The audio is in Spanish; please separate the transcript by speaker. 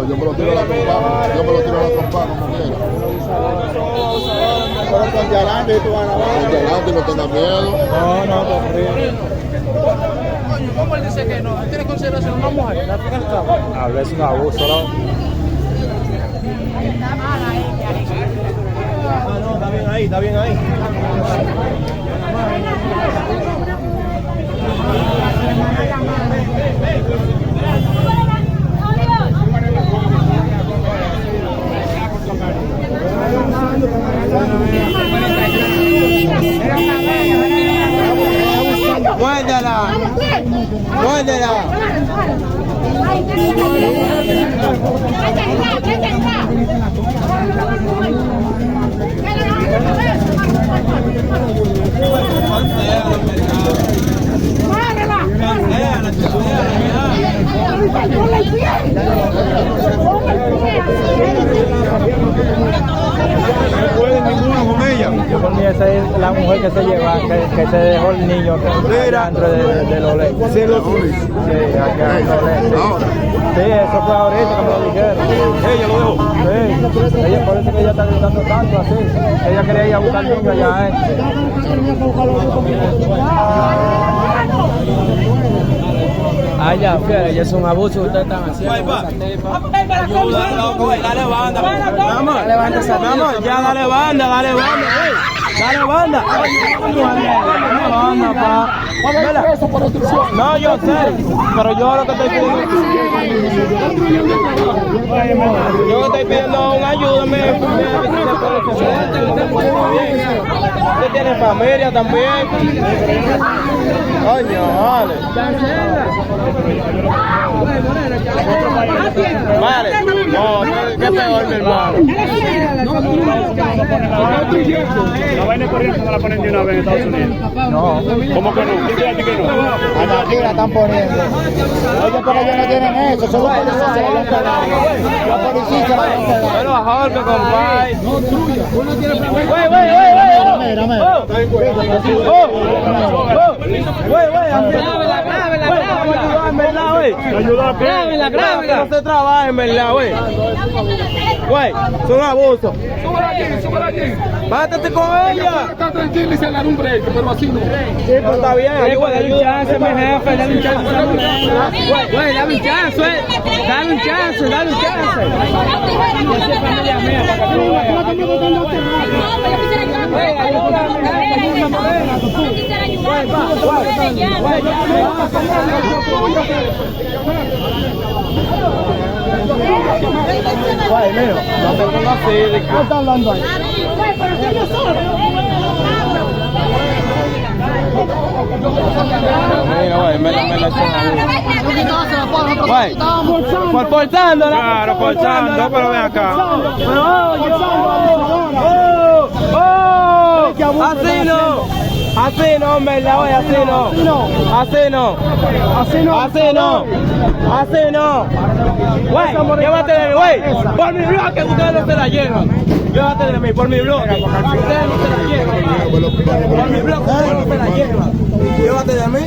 Speaker 1: Yo me lo tiro a la trompa, yo me lo tiro a la trompa como quiera.
Speaker 2: Pero con Yarante tú vas a
Speaker 1: Con
Speaker 2: grabar.
Speaker 1: Yarante no tenga miedo.
Speaker 2: No, te frío.
Speaker 3: Coño, ¿cómo él dice que no? Él tiene consideración una mujer, la fija del cabo.
Speaker 2: A ver, es un abuso, ¿no? No, está bien ahí, está bien ahí. Muérdela, muérdela. No puede ninguno con ella. Yo por mí esa es la mujer que se lleva, que se dejó el niño dentro de los leyes. Sí, acá en los leyes. Sí, eso fue ahorita que me lo dijeron. Ella lo dejó. Sí, ella por eso que ella está gritando tanto así. Ella quería ir a buscar al niño allá.
Speaker 3: Ay, ya, fiel, ya es un abuso, ustedes están haciendo esa tepa.
Speaker 2: Dale banda. Vamos, vamos, ya dale banda, dale banda. Dale banda. Dale banda, pa. No, yo sé, pero yo lo que estoy pidiendo. Yo estoy pidiendo una ayuda, usted tiene familia también. Coño, vale. Vale, no, qué peor, mi hermano.
Speaker 4: La vaina corriente no la ponen de una vez en Estados Unidos.
Speaker 2: No.
Speaker 4: ¿Cómo que no? ¿Quién te dice que no?
Speaker 2: Aquí la están poniendo. Ellos por allá no tienen eso, solo policías se la van a pegar. Los policías se la van a pegar. Pero a Jorge, compadre. Grábela. No se trabaja en verdad, güey. Güey, son abusos.
Speaker 4: Súbela allí.
Speaker 2: Bátate con ella.
Speaker 4: Está tranquila y se le da un break, pero así no.
Speaker 2: No está bien, ayúdale,
Speaker 3: Dale un chance, mi jefe, dale un chance. Güey, dale un chance, dale un chance, dale un chance. Esa es familia mía, para que tú veas.
Speaker 2: Güey, mío, no te pongas así. ¿Qué está hablando ahí? Mira, güey, me la güey, por forzándola. Claro, forzando, pero ven acá. Así no. Así no, en verdad, güey, así no. Güey, llévate de mí, güey. Por mi bloque ustedes no se la llevan. Llévate de mí, por mi bloque. Ustedes no se la llevan. Por mi bloque ustedes no se la llevan. Llévate de mí.